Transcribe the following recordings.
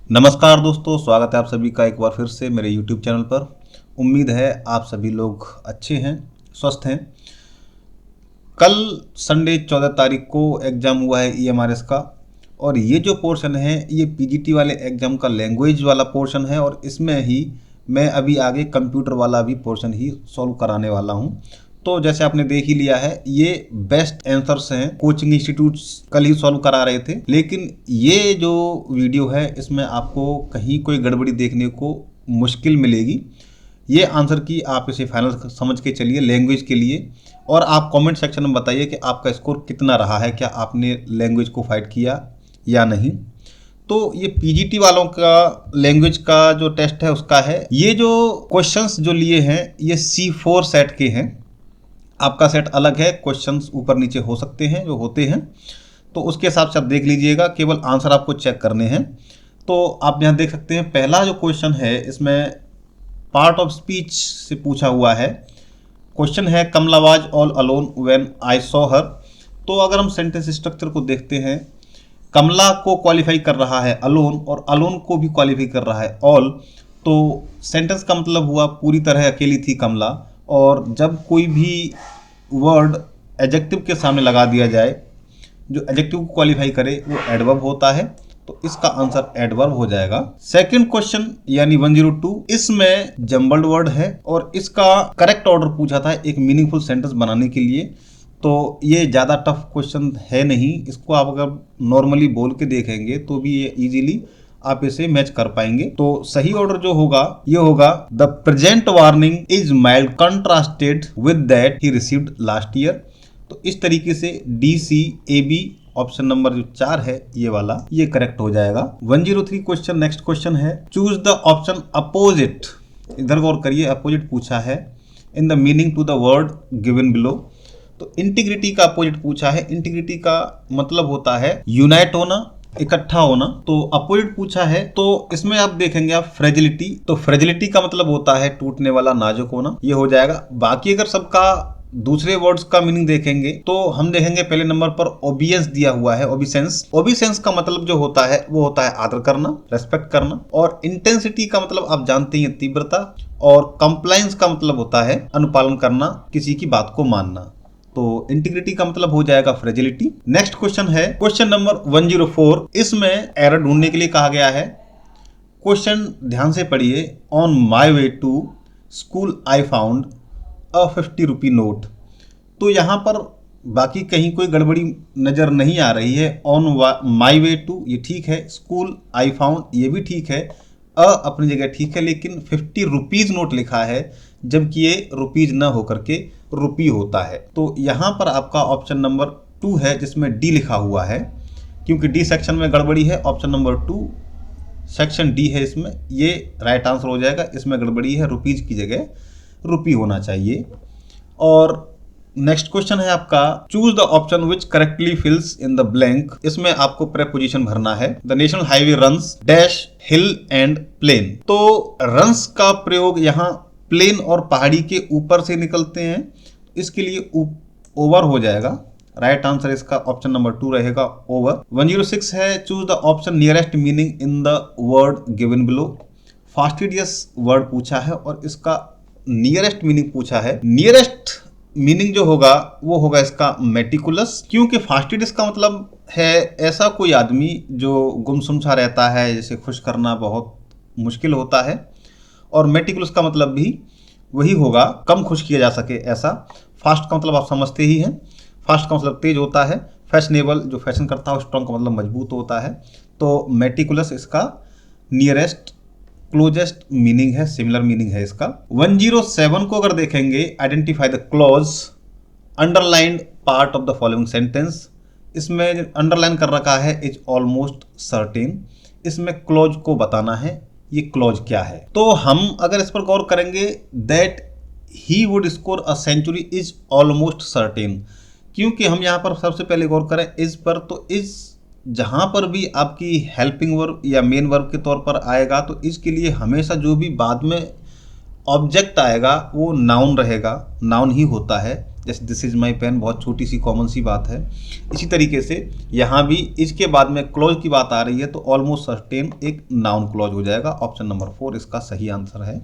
नमस्कार दोस्तों, स्वागत है आप सभी का एक बार फिर से मेरे YouTube चैनल पर। उम्मीद है आप सभी लोग अच्छे हैं, स्वस्थ हैं। कल संडे 14 तारीख को एग्ज़ाम हुआ है EMRS का, और ये जो पोर्शन है ये PGT वाले एग्ज़ाम का लैंग्वेज वाला पोर्शन है, और इसमें ही मैं अभी आगे कंप्यूटर वाला भी पोर्शन ही सॉल्व कराने वाला हूँ। तो जैसे आपने देख ही लिया है, ये बेस्ट आंसर्स हैं, कोचिंग इंस्टीट्यूट्स कल ही सॉल्व करा रहे थे। लेकिन ये जो वीडियो है इसमें आपको कहीं कोई गड़बड़ी देखने को मुश्किल मिलेगी। ये आंसर की आप इसे फाइनल समझ के चलिए लैंग्वेज के लिए, और आप कमेंट सेक्शन में बताइए कि आपका स्कोर कितना रहा है, क्या आपने लैंग्वेज को फाइट किया या नहीं। तो ये PGT वालों का लैंग्वेज का जो टेस्ट है उसका है। ये जो क्वेश्चंस जो लिए हैं ये C4 सेट के हैं। आपका सेट अलग है, क्वेश्चंस ऊपर नीचे हो सकते हैं जो होते हैं, तो उसके हिसाब से आप देख लीजिएगा। केवल आंसर आपको चेक करने हैं। तो आप यहाँ देख सकते हैं, पहला जो क्वेश्चन है इसमें पार्ट ऑफ स्पीच से पूछा हुआ है। क्वेश्चन है Kamala was all alone when I saw her. तो अगर हम सेंटेंस स्ट्रक्चर को देखते हैं, कमला को क्वालिफाई कर रहा है अलोन, और अलोन को भी क्वालिफाई कर रहा है ऑल। तो सेंटेंस का मतलब हुआ पूरी तरह अकेली थी कमला। और जब कोई भी वर्ड एडजेक्टिव के सामने लगा दिया जाए, जो एडजेक्टिव को क्वालिफाई करे, वो एडवर्ब होता है। तो इसका आंसर एडवर्ब हो जाएगा। सेकंड क्वेश्चन यानी 102, इसमें जम्बल्ड वर्ड है और इसका करेक्ट ऑर्डर पूछा था एक मीनिंगफुल सेंटेंस बनाने के लिए। तो ये ज़्यादा टफ क्वेश्चन है नहीं, इसको आप अगर नॉर्मली बोल के देखेंगे तो भी ये इजीली आप इसे मैच कर पाएंगे। तो सही ऑर्डर जो होगा ये होगा, the present warning is mild contrasted with that he received last year. तो इस तरीके से DCAB ऑप्शन नंबर जो 4 है ये वाला, ये करेक्ट हो जाएगा। 103 क्वेश्चन, नेक्स्ट क्वेश्चन है चूज द ऑप्शन अपोजिट। इधर गौर करिए, अपोजिट पूछा है in the meaning to the word given below. तो इंटीग्रिटी का अपोजिट पूछा है। इंटीग्रिटी का मतलब होता है यूनाइट होना, इकट्ठा होना। तो अपोजिट पूछा है, तो इसमें आप देखेंगे आप फ्रेजिलिटी। तो फ्रेजिलिटी का मतलब होता है टूटने वाला, नाजुक होना, ये हो जाएगा। बाकी अगर सबका दूसरे वर्ड्स का मीनिंग देखेंगे तो हम देखेंगे पहले नंबर पर ओबियंस दिया हुआ है, ओबिसेंस। ओबिसेंस का मतलब जो होता है वो होता है आदर करना, रेस्पेक्ट करना। और इंटेंसिटी का मतलब आप जानते हैं तीव्रता। और कंप्लायंस का मतलब होता है अनुपालन करना, किसी की बात को मानना। तो इंटीग्रिटी का मतलब हो जाएगा फ्रेजिलिटी। नेक्स्ट क्वेश्चन है क्वेश्चन नंबर 104। इसमें एरर ढूंढने के लिए कहा गया है। क्वेश्चन ध्यान से पढ़िए। On my way to school I found a 50 rupee note. तो यहाँ पर बाकी कहीं कोई गड़बड़ी नज़र नहीं आ रही है। ऑन माई वे टू ये ठीक है, स्कूल आई फाउंड ये भी ठीक है, अपनी जगह ठीक है, लेकिन 50 रुपीज़ नोट लिखा है, जबकि ये रुपीज़ न होकर के रुपी होता है। तो यहाँ पर आपका ऑप्शन नंबर 2 है जिसमें D लिखा हुआ है, क्योंकि D सेक्शन में गड़बड़ी है। ऑप्शन नंबर 2 सेक्शन D है, इसमें ये राइट आंसर हो जाएगा। इसमें गड़बड़ी है, रुपीज़ की जगह रुपी होना चाहिए। और नेक्स्ट क्वेश्चन है आपका choose the option which correctly fills in the blank. इसमें आपको प्रेपोजिशन भरना है। The national highway runs dash hill and plain. तो रन्स का प्रयोग यहाँ प्लेन और पहाड़ी के ऊपर से निकलते हैं, इसके लिए ओवर हो जाएगा। राइट आंसर इसका ऑप्शन नंबर 2 रहेगा, ओवर। 106 है choose the option nearest meaning in the word given below. Fastidious word पूछा है और इसका नियरेस्ट मीनिंग पूछा है। नियरेस्ट मीनिंग जो होगा वो होगा इसका मेटिकुलस, क्योंकि फास्टिडियस का मतलब है ऐसा कोई आदमी जो गुमसुम सा रहता है, जैसे खुश करना बहुत मुश्किल होता है। और मेटिकुलस का मतलब भी वही होगा, कम खुश किया जा सके ऐसा। फास्ट का मतलब आप समझते ही हैं, फास्ट का मतलब तेज होता है। फैशनेबल जो फैशन करता है, स्ट्रॉन्ग का मतलब मजबूत होता है। तो मेटिकुलस इसका नियरेस्ट क्लोजेस्ट मीनिंग है, सिमिलर मीनिंग है इसका। 107 को अगर देखेंगे, identify the clause underlined part of the following sentence. इसमें अंडरलाइन कर रखा है इज ऑलमोस्ट सर्टेन। इसमें क्लॉज को बताना है, ये क्लॉज क्या है। तो हम अगर इस पर गौर करेंगे, that he would score a century is almost certain, क्योंकि हम यहाँ पर सबसे पहले गौर करें इज पर, तो इज जहाँ पर भी आपकी हेल्पिंग वर्ब या मेन वर्ब के तौर पर आएगा, तो इसके लिए हमेशा जो भी बाद में ऑब्जेक्ट आएगा वो नाउन रहेगा, नाउन ही होता है। जैसे दिस इज माई पेन, बहुत छोटी सी कॉमन सी बात है। इसी तरीके से यहाँ भी इसके बाद में क्लॉज की बात आ रही है तो ऑलमोस्ट सर्टेन एक नाउन क्लॉज हो जाएगा। ऑप्शन नंबर 4 इसका सही आंसर है,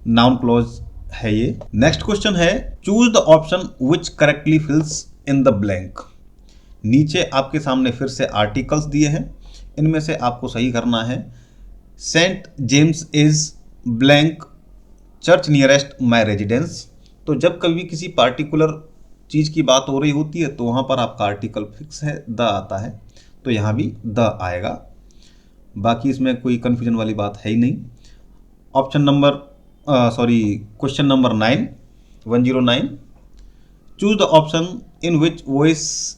नाउन क्लॉज है ये। नेक्स्ट क्वेश्चन है choose the option which correctly fills in the blank. नीचे आपके सामने फिर से आर्टिकल्स दिए हैं, इनमें से आपको सही करना है। Saint James is blank church nearest my residence. तो जब कभी किसी पार्टिकुलर चीज़ की बात हो रही होती है तो वहाँ पर आपका आर्टिकल फिक्स है, द आता है, तो यहाँ भी द आएगा। बाकी इसमें कोई कन्फ्यूजन वाली बात है ही नहीं। Option number question number 9 109, choose the option in which voice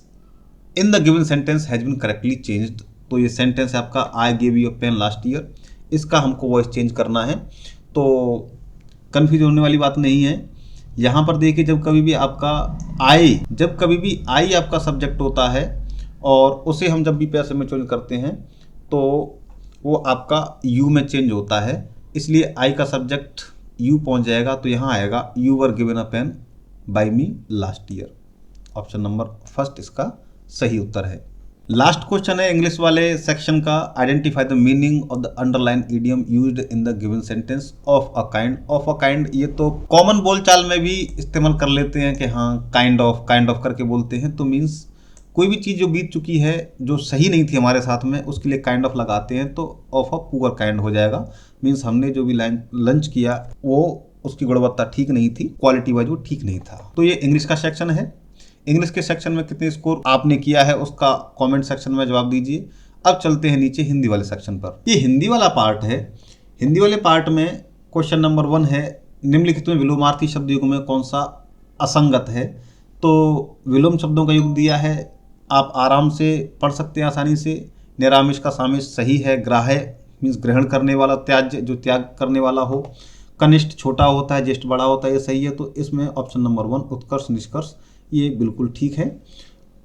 in the given sentence has been correctly changed. तो ये सेंटेंस है आपका I gave you a pen last year, इसका हमको वॉइस चेंज करना है। तो कन्फ्यूज होने वाली बात नहीं है। यहाँ पर देखिए जब कभी भी आई आपका सब्जेक्ट होता है और उसे हम जब भी पैसे में चेंज करते हैं तो वो आपका यू में चेंज होता है, इसलिए आई का सब्जेक्ट यू पहुँच जाएगा। तो यहाँ आएगा you were given a pen by me last year. Option number first इसका सही उत्तर है। लास्ट क्वेश्चन है इंग्लिश वाले सेक्शन का, identify the meaning of the underline idiom used in the given sentence of a kind. Of a kind ये तो common बोलचाल में भी इस्तेमाल कर लेते हैं कि हाँ काइंड ऑफ करके बोलते हैं। तो मीन्स कोई भी चीज़ जो बीत चुकी है, जो सही नहीं थी हमारे साथ में, उसके लिए काइंड ऑफ लगाते हैं तो ऑफ अ पुअर काइंड हो जाएगा। मीन्स हमने जो भी लंच किया वो उसकी गुणवत्ता ठीक नहीं थी, क्वालिटी वाइज वो ठीक नहीं था। तो ये इंग्लिश का सेक्शन है। इंग्लिश के सेक्शन में कितने स्कोर आपने किया है उसका कमेंट सेक्शन में जवाब दीजिए। अब चलते हैं नीचे हिंदी वाले सेक्शन पर। ये हिंदी वाला पार्ट है। हिंदी वाले पार्ट में क्वेश्चन नंबर 1 है, निम्नलिखित में विलोमार्थी शब्द युग में कौन सा असंगत है। तो विलोम शब्दों का युग दिया है, आप आराम से पढ़ सकते हैं आसानी से। निरामिष का सामिष सही है, ग्राह्य मीन्स ग्रहण करने वाला, त्याज्य जो त्याग करने वाला हो, कनिष्ठ छोटा होता है, ज्येष्ठ बड़ा होता है, ये सही है। तो इसमें ऑप्शन नंबर 1 उत्कर्ष निष्कर्ष ये बिल्कुल ठीक है।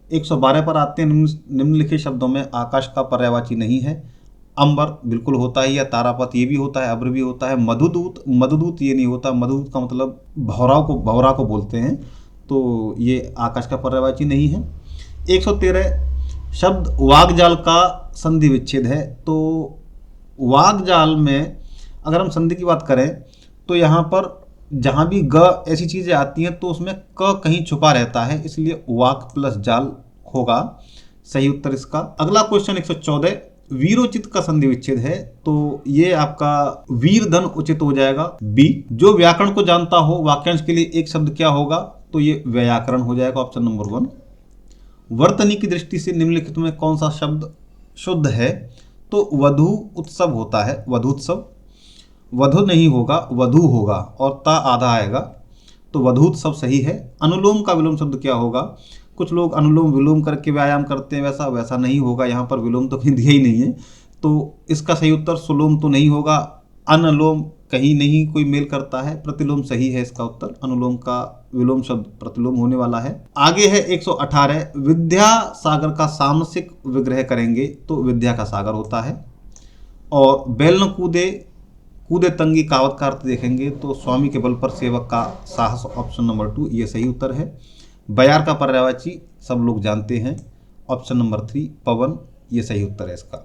112 पर आते हैं। निम्नलिखित शब्दों में आकाश का पर्यायवाची नहीं है। अंबर बिल्कुल होता ही है, तारापथ ये भी होता है, अब्र भी होता है। मधुदूत ये नहीं होता। मधुदूत का मतलब भौरा को बोलते हैं, तो ये आकाश का पर्यायवाची नहीं है। 113 शब्द वागजाल का संधि विच्छेद है। तो वागजाल में अगर हम संधि की बात करें तो यहाँ पर जहाँ भी ग ऐसी चीज़ें आती हैं तो उसमें क कहीं छुपा रहता है, इसलिए वाक प्लस जाल होगा सही उत्तर इसका। अगला क्वेश्चन 114 वीरोचित का संधि विच्छेद है। तो ये आपका वीर धन उचित हो जाएगा बी। जो व्याकरण को जानता हो वाक्यांश के लिए एक शब्द क्या होगा, तो ये व्याकरण हो जाएगा ऑप्शन नंबर 1। वर्तनी की दृष्टि से निम्नलिखित में कौन सा शब्द शुद्ध है, तो वधु उत्सव होता है, वधुत्सव। वधु नहीं होगा, वधु होगा और ता आधा आएगा, तो वधुत्सव सही है। अनुलोम का विलोम शब्द क्या होगा, कुछ लोग अनुलोम विलोम करके व्यायाम करते हैं, वैसा नहीं होगा। यहाँ पर विलोम तो कहीं दिया ही नहीं है, तो इसका सही उत्तर सुलोम तो नहीं होगा। अनुलोम कहीं नहीं कोई मेल करता है, प्रतिलोम सही है इसका उत्तर। अनुलोम का विलोम शब्द प्रतिलोम होने वाला है। आगे है 118 विद्या सागर का सामसिक विग्रह करेंगे, तो विद्या का सागर होता है। और बैल न कूदे तंगी कहावत का अर्थ देखेंगे तो स्वामी के बल पर सेवक का साहस, ऑप्शन नंबर 2 ये सही उत्तर है। बयार का पर्यायवाची सब लोग जानते हैं, ऑप्शन नंबर 3 पवन ये सही उत्तर है इसका।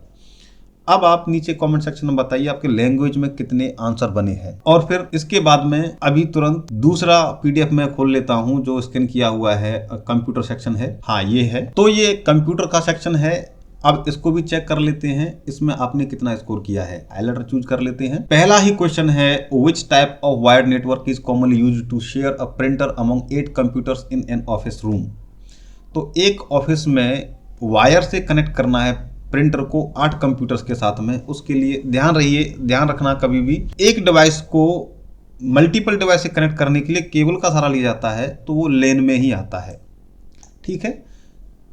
अब आप नीचे कमेंट सेक्शन में बताइए आपके लैंग्वेज में कितने आंसर बने हैं। और फिर इसके बाद में अभी तुरंत दूसरा पीडीएफ में खोल लेता हूं जो स्कैन किया हुआ है, कंप्यूटर सेक्शन है। हाँ ये है, तो ये कंप्यूटर का सेक्शन है। अब इसको भी चेक कर लेते हैं, इसमें आपने कितना स्कोर किया है। हाईलाइटर चूज कर लेते हैं। पहला ही क्वेश्चन है which type of wired network is commonly used to share a printer among 8 computers in an office room. तो एक ऑफिस में वायर से कनेक्ट करना है प्रिंटर को 8 कंप्यूटर्स के साथ में। उसके लिए ध्यान रखना कभी भी एक डिवाइस को मल्टीपल डिवाइस से कनेक्ट करने के लिए केबल का सहारा लिया जाता है, तो वो लेन में ही आता है। ठीक है,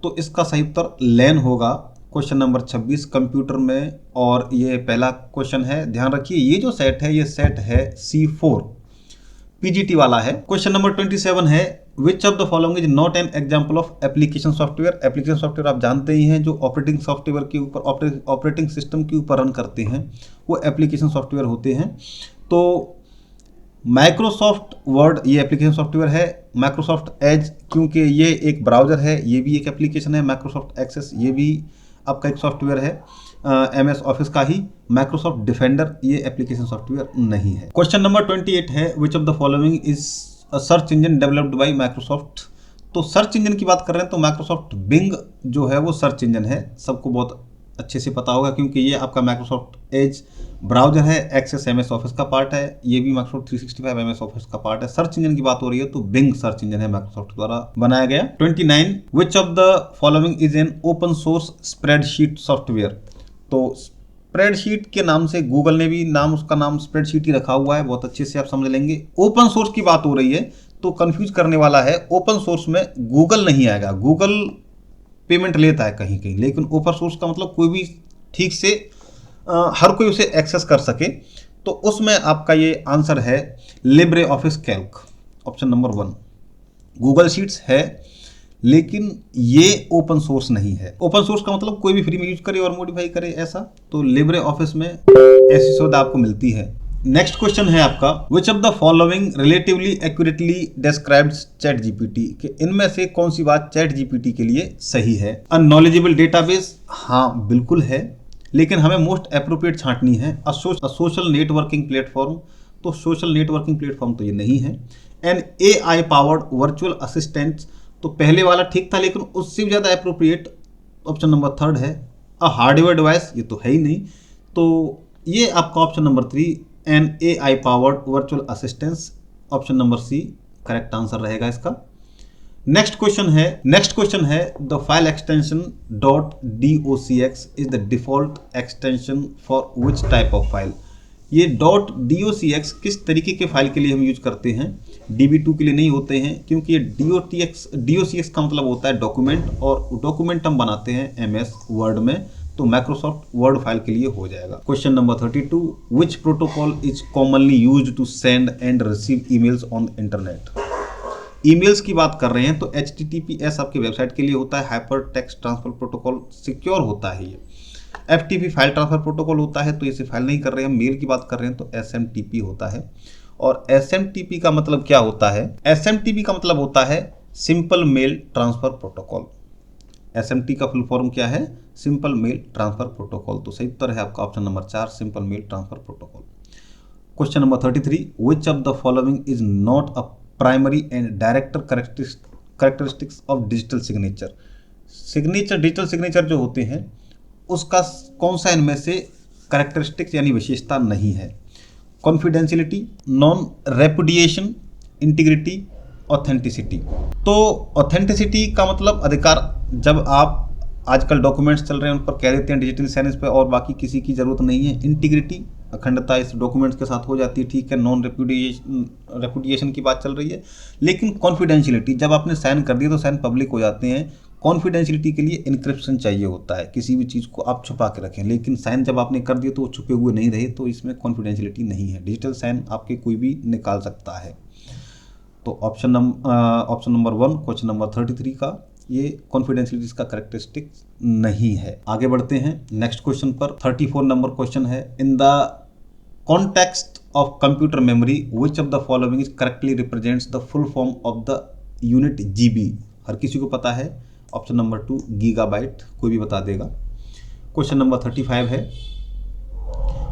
तो इसका सही उत्तर लेन होगा। क्वेश्चन नंबर 26 कंप्यूटर में, और ये पहला क्वेश्चन है। ध्यान रखिए ये जो सेट है, ये सेट है C4 पीजीटी वाला है। क्वेश्चन नंबर 27 है which of the following is not an example of application software. Application software आप जानते ही हैं, जो ऑपरेटिंग सॉफ्टवेयर के ऊपर ऑपरेटिंग सिस्टम के ऊपर रन करते हैं, वो एप्लीकेशन सॉफ्टवेयर होते हैं। तो माइक्रोसॉफ्ट वर्ड ये एप्लीकेशन सॉफ्टवेयर है, माइक्रोसॉफ्ट एज, क्योंकि ये एक ब्राउज़र है, ये भी एक एप्लीकेशन है। माइक्रोसॉफ्ट एक्सेस ये भी आपका एक सॉफ्टवेयर है MS ऑफिस का ही। माइक्रोसॉफ्ट डिफेंडर ये एप्लीकेशन सॉफ्टवेयर नहीं है। क्वेश्चन नंबर 28 है, which of the following is a search engine developed by Microsoft. तो सर्च इंजन की बात कर रहे हैं तो माइक्रोसॉफ्ट बिंग जो है वो सर्च इंजन है, सबको बहुत अच्छे से पता होगा क्योंकि ये आपका माइक्रोसॉफ्ट एज ब्राउजर है। एक्सेस MS ऑफिस का पार्ट है, ये भी माइक्रोसॉफ्ट 365 MS ऑफिस का पार्ट है। सर्च इंजन की बात हो रही है तो बिंग सर्च इंजन है, माइक्रोसॉफ्ट द्वारा बनाया गया। 29, विच of the following is an open source spreadsheet software. तो स्प्रेडशीट के नाम से गूगल ने भी उसका नाम स्प्रेडशीट ही रखा हुआ है, बहुत अच्छे से आप समझ लेंगे। ओपन सोर्स की बात हो रही है तो कंफ्यूज करने वाला है। ओपन सोर्स में गूगल नहीं आएगा, गूगल पेमेंट लेता है कहीं कहीं, लेकिन ओपन सोर्स का मतलब कोई भी ठीक से हर कोई उसे एक्सेस कर सके। तो उसमें आपका ये आंसर है Libre office Calc, option number 1। Google sheets है लेकिन ये ओपन सोर्स नहीं है। ओपन सोर्स का मतलब कोई भी फ्री में यूज करे और मॉडिफाई करे ऐसा, तो लिब्रे ऑफिस में ऐसी सुविधा आपको मिलती है। नेक्स्ट क्वेश्चन है आपका, विच of the following relatively accurately described chat GPT, कि इनमें से कौन सी बात चैट जीपीटी के लिए सही है। अ नॉलेजेबल डेटाबेस, हाँ बिल्कुल है, लेकिन हमें मोस्ट अप्रोप्रिएट छांटनी है। अ सोशल नेटवर्किंग प्लेटफॉर्म, तो सोशल नेटवर्किंग प्लेटफॉर्म तो ये नहीं है। An AI powered virtual assistant, तो पहले वाला ठीक था लेकिन उससे भी ज़्यादा अप्रोप्रिएट ऑप्शन नंबर 3 है। अ हार्डवेयर डिवाइस, ये तो है ही नहीं, तो ये आपका option number 3 an AI powered virtual assistance, option number C correct answer रहेगा इसका। नेक्स्ट क्वेश्चन है the file extension .docx is the default extension for which type of file. ये .docx किस तरीके के फाइल के लिए हम यूज करते हैं, DB2 के लिए नहीं होते हैं, क्योंकि ये docx का मतलब होता है डॉक्यूमेंट, और डॉक्यूमेंट हम बनाते हैं MS वर्ड में, तो माइक्रोसॉफ्ट वर्ड फाइल के लिए हो जाएगा। Question number 32, which protocol is commonly used to send and receive emails on internet. Emails की बात कर रहे हैं तो HTTPS आपकी वेबसाइट के लिए होता है। Hyper text transfer protocol secure होता है ये। FTP फाइल ट्रांसफर प्रोटोकॉल होता है, तो इसे फाइल नहीं कर रहे हैं। मेल की बात कर रहे हैं तो SMTP होता है। और SMTP का मतलब क्या होता है, SMTP का मतलब होता है simple mail transfer protocol. SMT का फुल फॉर्म क्या है, सिंपल मेल ट्रांसफर प्रोटोकॉल। तो सही उत्तर है आपका option number 4 simple mail transfer protocol. Question number 33, which of the following is not a primary and director characteristics of digital signature. Digital signature जो होते हैं उसका कौन सा इनमें से कैरेक्टरिस्टिक्स यानी विशेषता नहीं है। Confidentiality, non repudiation, integrity, authenticity. तो ऑथेंटिसिटी का मतलब अधिकार, जब आप आजकल डॉक्यूमेंट्स चल रहे हैं उन पर कह देते हैं डिजिटल साइनेंस पे और बाकी किसी की जरूरत नहीं है। इंटीग्रिटी, अखंडता इस डॉक्यूमेंट्स के साथ हो जाती है, ठीक है। नॉन रेपुडिएशन की बात चल रही है। लेकिन कॉन्फिडेंशियलिटी, जब आपने साइन कर दिया तो साइन पब्लिक हो जाते हैं। कॉन्फिडेंशियलिटी के लिए इनक्रिप्शन चाहिए होता है, किसी भी चीज़ को आप छुपा के रखें, लेकिन साइन जब आपने कर दिया तो वो छुपे हुए नहीं रहे, तो इसमें कॉन्फिडेंशियलिटी नहीं है। डिजिटल साइन आपके कोई भी निकाल सकता है। तो ऑप्शन नंबर 1 क्वेश्चन नंबर 33 का ये कॉन्फिडेंशियलिटी का कैरेक्टरिस्टिक नहीं है। आगे बढ़ते हैं नेक्स्ट क्वेश्चन पर। 34 नंबर क्वेश्चन है, in the context of computer memory which of the following is correctly represents the full form of the unit GB। हर किसी को पता है, ऑप्शन नंबर 2 गीगाबाइट, कोई भी बता देगा। क्वेश्चन नंबर 35 है,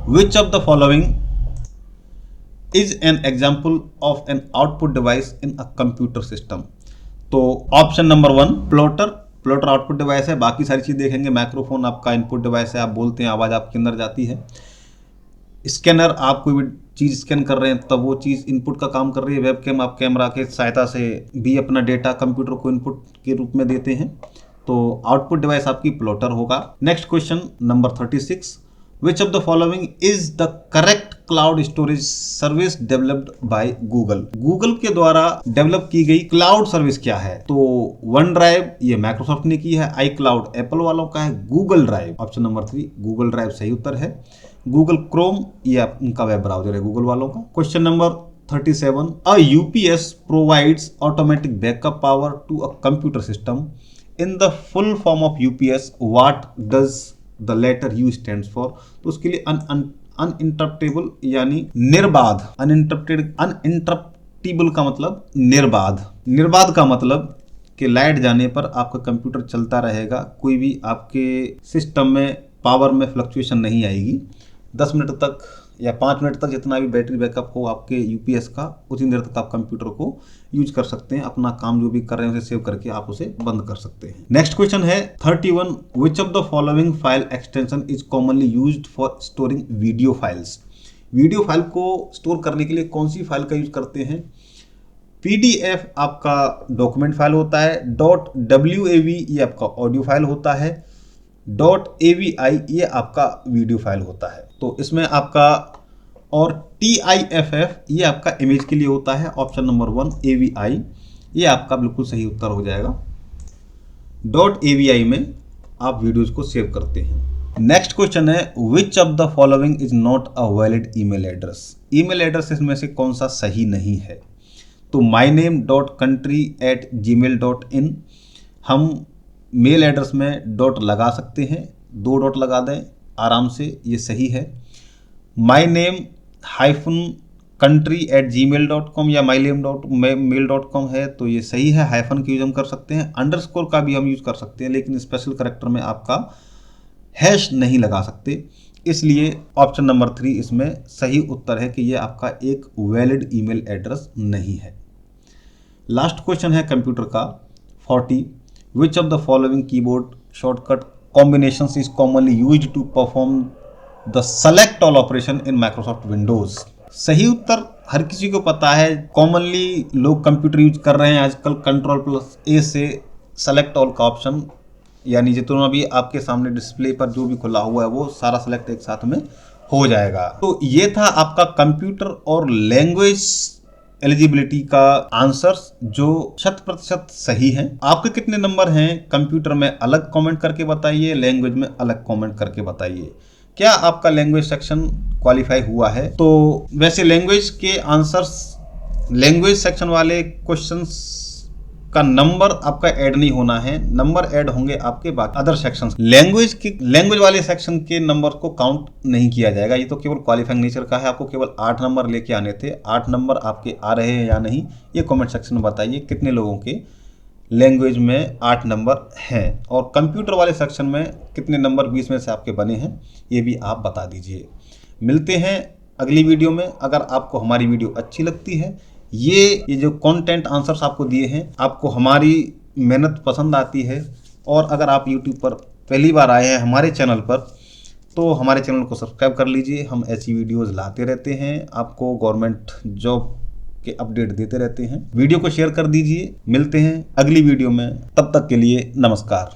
which of the following is an example of an output device in a computer system. तो option number 1 plotter output device है, बाकी सारी चीज देखेंगे। माइक्रोफोन आपका इनपुट डिवाइस है, आप बोलते हैं आवाज आपके अंदर जाती है। स्कैनर, आप कोई भी चीज स्कैन कर रहे हैं तब वो चीज इनपुट का काम कर रही है। वेबकैम, आप कैमरा के सहायता से भी अपना डेटा कंप्यूटर को इनपुट के रूप में देते हैं। तो आउटपुट डिवाइस आपकी प्लॉटर होगा। Next question number 36, which of the following is the correct cloud storage service developed by Google. Google के द्वारा डेवलप की गई क्लाउड सर्विस क्या है। तो वन ड्राइव ये माइक्रोसॉफ्ट ने की है, iCloud एप्पल वालों का है, Google drive option number 3 Google drive सही उत्तर है। गूगल क्रोम ये उनका वेब ब्राउजर है गूगल वालों का। Question number 37, a UPS provides automatic backup power to a computer system. In the full form of UPS what does the letter U stands for. तो उसके लिए अनइंटरप्टेबल यानी निर्बाध, अनइंटरप्टेड अनइंटरप्टेबल का मतलब निर्बाध। निर्बाध का मतलब कि लाइट जाने पर आपका कंप्यूटर चलता रहेगा, कोई भी आपके सिस्टम में पावर में फ्लक्चुएशन नहीं आएगी। 10 मिनट तक या 5 मिनट तक जितना भी बैटरी बैकअप हो आपके यूपीएस का, उतनी देर तक आप कंप्यूटर को यूज कर सकते हैं। अपना काम जो भी कर रहे हैं उसे सेव करके आप उसे बंद कर सकते हैं। नेक्स्ट क्वेश्चन है 31, विच of the following file extension is commonly used for storing video files. Video file को स्टोर करने के लिए कौन सी फाइल का यूज करते हैं? PDF आपका डॉक्यूमेंट फाइल होता है, .wav ये आपका ऑडियो फाइल होता है, .avi ये आपका वीडियो फाइल होता है। तो इसमें आपका, और TIFF ये आपका इमेज के लिए होता है। ऑप्शन नंबर 1 AVI ये आपका बिल्कुल सही उत्तर हो जाएगा। .avi में आप वीडियोज को सेव करते हैं। नेक्स्ट क्वेश्चन है which of the following is not a valid email address. Email address इसमें से कौन सा सही नहीं है? तो myname.country@gmail.in, हम मेल एड्रेस में डॉट लगा सकते हैं, 2 डॉट लगा दें आराम से, ये सही है। myname-country@gmail.com या mymail.com है तो ये सही है। हाइफन का यूज हम कर सकते हैं, अंडरस्कोर का भी हम यूज कर सकते हैं, लेकिन स्पेशल करैक्टर में आपका हैश नहीं लगा सकते। इसलिए ऑप्शन नंबर 3 इसमें सही उत्तर है कि ये आपका एक वैलिड ईमेल एड्रेस नहीं है। लास्ट क्वेश्चन है कंप्यूटर का 40, which of the following keyboard shortcut combinations is commonly used to perform the select all operation in Microsoft Windows. सही उत्तर हर किसी को पता है, कॉमनली लोग कंप्यूटर यूज कर रहे हैं आजकल Ctrl+A से सेलेक्ट ऑल का ऑप्शन, यानी जितना भी आपके सामने डिस्प्ले पर जो भी खुला हुआ है वो सारा सेलेक्ट एक साथ में हो जाएगा। तो ये था आपका कंप्यूटर और लैंग्वेज एलिजिबिलिटी का आंसर्स जो 100% सही है। आपके कितने नंबर हैं कंप्यूटर में अलग कमेंट करके बताइए, लैंग्वेज में अलग कमेंट करके बताइए। क्या आपका लैंग्वेज सेक्शन क्वालिफाई हुआ है? तो वैसे लैंग्वेज के आंसर्स, लैंग्वेज सेक्शन वाले क्वेश्चंस का नंबर आपका ऐड नहीं होना है, नंबर ऐड होंगे आपके बाकी अदर सेक्शंस। लैंग्वेज वाले सेक्शन के नंबर को काउंट नहीं किया जाएगा। ये तो केवल क्वालिफाइंग नेचर का है, आपको केवल 8 नंबर लेके आने थे। 8 नंबर आपके आ रहे हैं या नहीं, ये कमेंट सेक्शन में बताइए। कितने लोगों के लैंग्वेज में 8 नंबर हैं, और कंप्यूटर वाले सेक्शन में कितने नंबर 20 में से आपके बने हैं, ये भी आप बता दीजिए। मिलते हैं अगली वीडियो में। अगर आपको हमारी वीडियो अच्छी लगती है, ये जो कंटेंट आंसर्स आपको दिए हैं, आपको हमारी मेहनत पसंद आती है, और अगर आप YouTube पर पहली बार आए हैं हमारे चैनल पर, तो हमारे चैनल को सब्सक्राइब कर लीजिए। हम ऐसी वीडियोस लाते रहते हैं, आपको गवर्नमेंट जॉब के अपडेट देते रहते हैं। वीडियो को शेयर कर दीजिए। मिलते हैं अगली वीडियो में, तब तक के लिए नमस्कार।